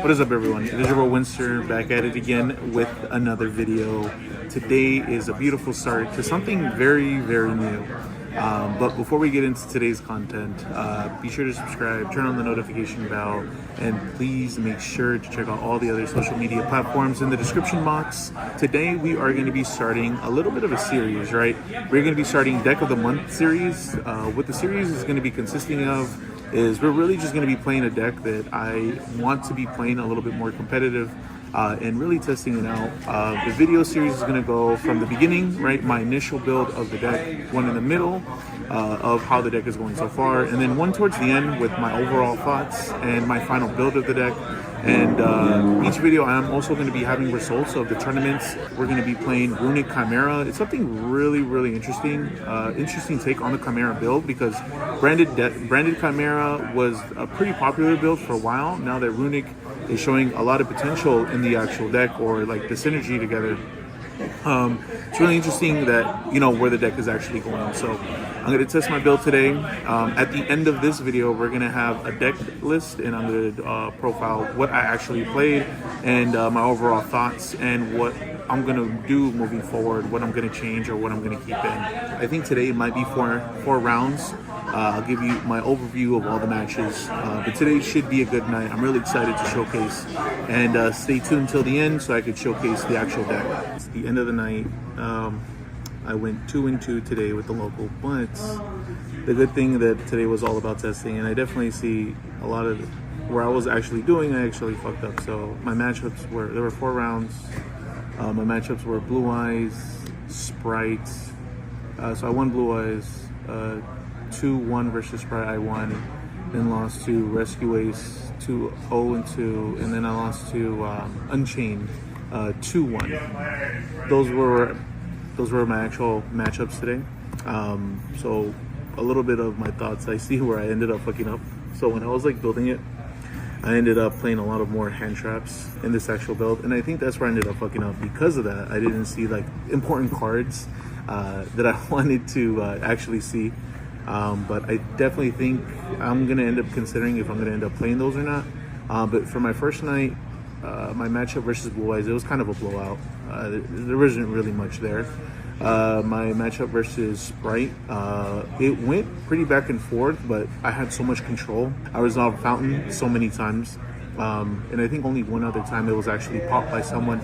What is up, everyone? It is your boy Winster back at it again with another video. Today is a beautiful start to something very, very new. But before we get into today's content, be sure to subscribe, turn on the notification bell, and please make sure to check out all the other social media platforms in the description box. Today we are going to be starting a little bit of a series, right? We're going to be starting Deck of the Month series. What the series is going to be consisting of is we're really just going to be playing a deck that I want to be playing a little bit more competitive and really testing it out. The video series is going to go from the beginning, right, my initial build of the deck, one in the middle of how the deck is going so far, and then one towards the end with my overall thoughts and my final build of the deck. And each video I'm also going to be having results of the tournaments. We're going to be playing Runick Chimera. It's something really, really interesting. Interesting take on the Chimera build, because branded Chimera was a pretty popular build for a while. Now that Runick is showing a lot of potential in the actual deck, or like the synergy together, it's really interesting that, you know, where the deck is actually going. So I'm going to test my build today. At the end of this video, we're going to have a deck list, and I'm going to profile what I actually played and my overall thoughts and what I'm going to do moving forward, what I'm going to change or what I'm going to keep in. I think today might be four rounds. I'll give you my overview of all the matches, but today should be a good night. I'm really excited to showcase, and stay tuned till the end so I could showcase the actual deck. It's the end of the night. I went 2-2 today with the local, but the good thing that today was all about testing, and I definitely see a lot of where I was actually doing, I actually fucked up. So my matchups there were 4 rounds. My matchups were Blue Eyes, Sprite. So I won Blue Eyes. 2-1 versus Sprite, I won, then lost to Rescue Ace 2-0-2, and then I lost to Unchained 2-1. Those were my actual matchups today. So a little bit of my thoughts. I see where I ended up fucking up. So when I was like building it, I ended up playing a lot of more hand traps in this actual build, and I think that's where I ended up fucking up. Because of that, I didn't see like important cards that I wanted to actually see. But I definitely think I'm going to end up considering if I'm going to end up playing those or not. But for my first night, my matchup versus Blue Eyes, it was kind of a blowout. There wasn't really much there. My matchup versus Sprite, it went pretty back and forth, but I had so much control. I resolved Fountain so many times. And I think only one other time it was actually popped by someone.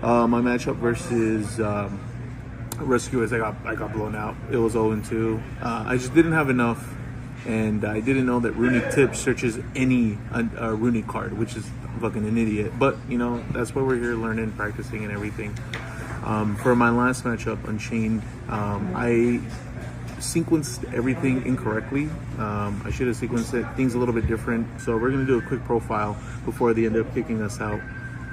My matchup versus Rescue Ace, I got blown out. It was 0-2. I just didn't have enough, and I didn't know that Runick Tip searches any Runick card, which is fucking an idiot. But you know, that's why we're here, learning, practicing, and everything. For my last matchup, Unchained, I sequenced everything incorrectly. I should have sequenced things a little bit different. So we're gonna do a quick profile before they end up kicking us out.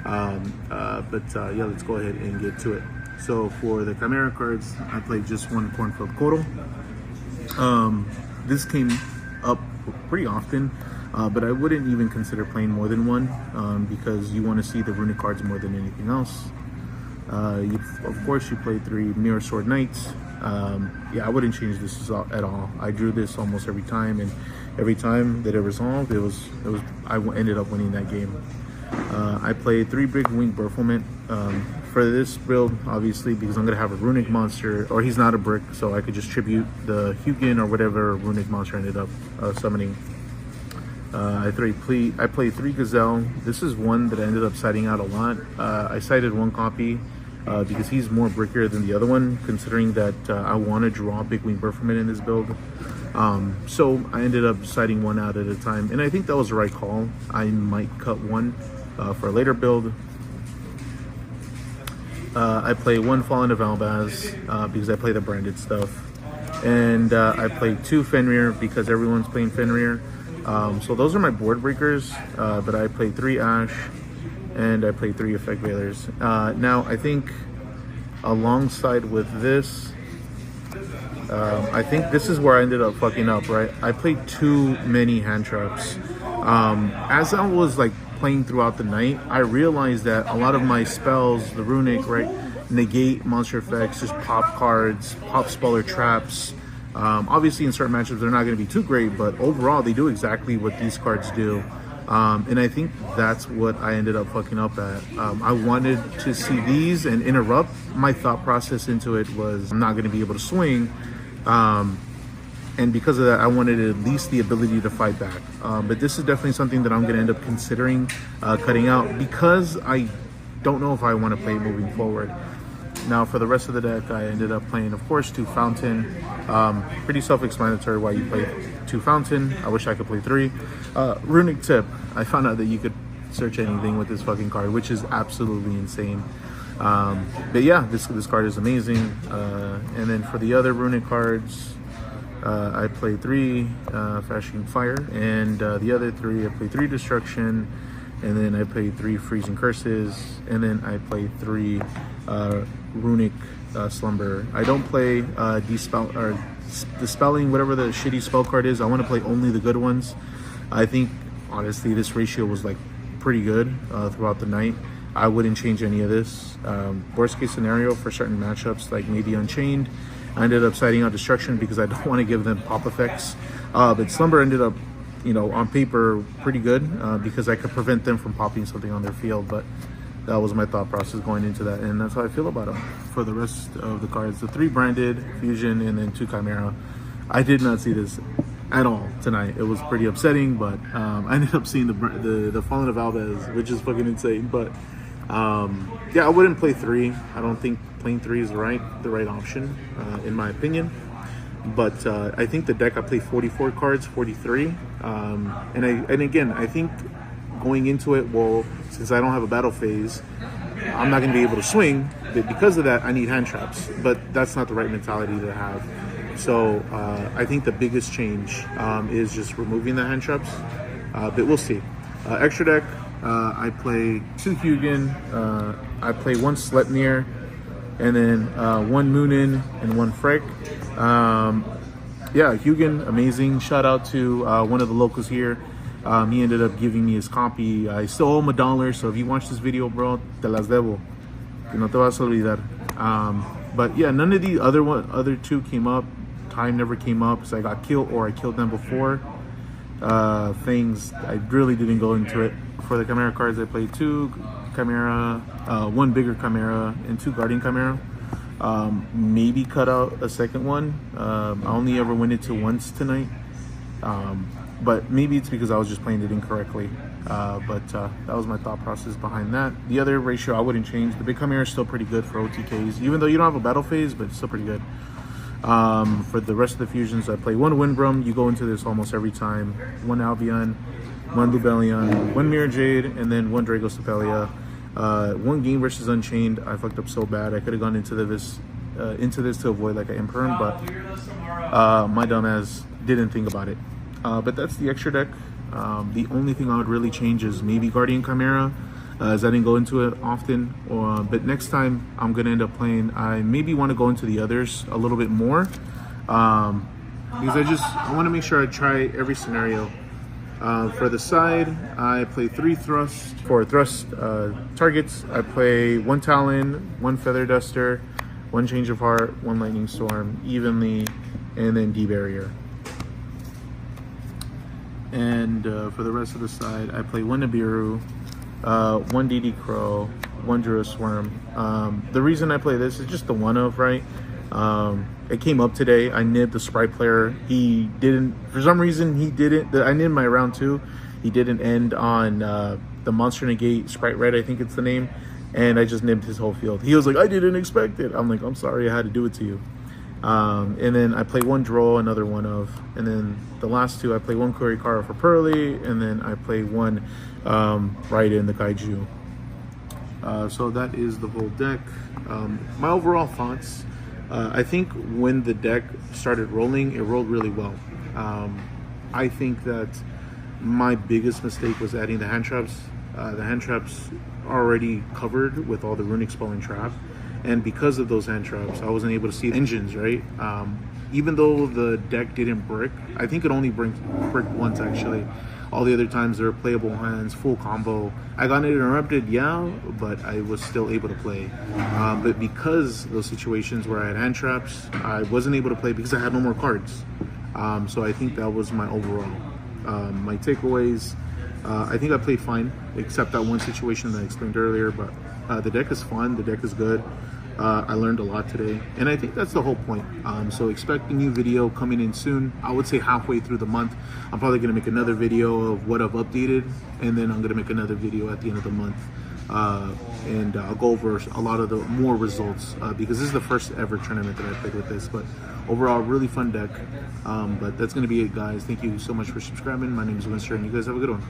Yeah, let's go ahead and get to it. So for the Chimera cards, I played just one Cornfield Coral. This came up pretty often, but I wouldn't even consider playing more than one, because you want to see the Runick cards more than anything else. Of course, you played 3 Mirror Sword Knights. Yeah, I wouldn't change this at all. I drew this almost every time, and every time that it resolved, I ended up winning that game. I played 3 Big Wing Burflement. For this build, obviously, because I'm going to have a Runick monster, or he's not a brick, so I could just tribute the Hugin or whatever Runick monster ended up summoning. I played 3 Gazelle. This is one that I ended up siding out a lot. I sided one copy because he's more brickier than the other one, considering that I want to draw Big Wing Burflement in this build. So I ended up siding one out at a time, and I think that was the right call. I might cut one for a later build. I play 1 Fallen of Albaz because I play the branded stuff, and I play 2 Fenrir because everyone's playing Fenrir. So those are my board breakers, but I play 3 Ash, and I play 3 Effect Veilers. Now I think alongside with this, I think this is where I ended up fucking up, right? I played too many hand traps. As I was like playing throughout the night, I realized that a lot of my spells, the Runick, right, negate monster effects, just pop cards, pop speller traps. Obviously in certain matchups they're not going to be too great, but overall they do exactly what these cards do. And I think that's what I ended up fucking up at. I wanted to see these and interrupt. My thought process into it was I'm not going to be able to swing. And because of that, I wanted at least the ability to fight back. But this is definitely something that I'm going to end up considering cutting out, because I don't know if I want to play moving forward. Now, for the rest of the deck, I ended up playing, of course, 2 Fountain. Pretty self-explanatory why you play 2 Fountain. I wish I could play 3. Runick tip. I found out that you could search anything with this fucking card, which is absolutely insane. But yeah, this card is amazing. And then for the other Runick cards, I play 3 Flashing Fire, and the other 3, I play 3 Destruction, and then I play 3 Freezing Curses, and then I play 3 Runick Slumber. I don't play Dispel or Dispelling, whatever the shitty spell card is. I want to play only the good ones. I think honestly this ratio was like pretty good throughout the night. I wouldn't change any of this. Worst case scenario for certain matchups, like maybe Unchained, I ended up siding out Destruction because I don't want to give them pop effects. But Slumber ended up, you know, on paper pretty good because I could prevent them from popping something on their field. But that was my thought process going into that, and that's how I feel about them. For the rest of the cards, the 3 Branded, Fusion, and then 2 Chimera. I did not see this at all tonight. It was pretty upsetting, but I ended up seeing the Fallen of Valdez, which is fucking insane. But yeah, I wouldn't play 3. I don't think playing 3 is the right option in my opinion. But I think the deck, I play 44 cards, 43, and again, I think going into it, well, since I don't have a battle phase, I'm not going to be able to swing. But because of that, I need hand traps. But that's not the right mentality to have. So I think the biggest change is just removing the hand traps. But we'll see. Extra deck, I play 2 Hugin, I play 1 Sleipnir, and then 1 Moonin and 1 Freck. Yeah, Hugin, amazing. Shout out to one of the locals here. He ended up giving me his copy. I still owe him $1, so if you watch this video, bro, te las debo. Que no te vas a olvidar. But yeah, none of the other 2 came up. Time never came up because I got killed or I killed them before. Things, I really didn't go into it. For the Chimera cards, I played 2 Chimera, 1 bigger Chimera, and 2 Guardian Chimera. Maybe cut out a second one. I only ever went into once tonight. But maybe it's because I was just playing it incorrectly. But that was my thought process behind that. The other ratio I wouldn't change. The big Chimera is still pretty good for OTKs, even though you don't have a battle phase, but it's still pretty good. For the rest of the fusions, I play 1 Windbrum. You go into this almost every time. 1 Albion, 1 Lubellion, 1 Mirror Jade, and then 1 Drago Stapelia. 1 game versus Unchained. I fucked up so bad. I could have gone into this to avoid like an Imperm, but my dumbass didn't think about it. But that's the extra deck. The only thing I would really change is maybe Guardian Chimera, as I didn't go into it often. But next time I'm going to end up playing, I maybe want to go into the others a little bit more. Because I want to make sure I try every scenario. For the side, I play 3 Thrust. For Thrust targets, I play 1 Talon, 1 Feather Duster, 1 Change of Heart, 1 Lightning Storm, evenly, and then D-Barrier. And for the rest of the side, I play 1 Nibiru, 1 DD Crow, 1 Durasworm. The reason I play this is just the one-of, right? It came up today. I nibbed the Sprite player. He didn't, for some reason, he didn't. I nibbed my round 2. He didn't end on the Monster Negate Sprite Red, I think it's the name. And I just nibbed his whole field. He was like, I didn't expect it. I'm like, I'm sorry, I had to do it to you. And then I play 1 Droll, another one-of. And then the last 2, I play 1 Kurikara for Pearly, and then I play 1 Raiden, the Kaiju. So that is the whole deck. My overall thoughts, I think when the deck started rolling, it rolled really well. I think that my biggest mistake was adding the hand traps. The hand traps are already covered with all the Runick Spelling Trap. And because of those hand traps, I wasn't able to see engines, right? Even though the deck didn't brick, I think it only bricked once actually. All the other times there were playable hands, full combo. I got interrupted, yeah, but I was still able to play. But because those situations where I had hand traps, I wasn't able to play because I had no more cards. So I think that was my overall. My takeaways, I think I played fine, except that one situation that I explained earlier, but the deck is fun, the deck is good. I learned a lot today, and I think that's the whole point. So expect a new video coming in soon. I would say halfway through the month. I'm probably going to make another video of what I've updated, and then I'm going to make another video at the end of the month. And I'll go over a lot of the more results because this is the first ever tournament that I played with this. But overall, really fun deck. But that's going to be it, guys. Thank you so much for subscribing. My name is Winston, and you guys have a good one.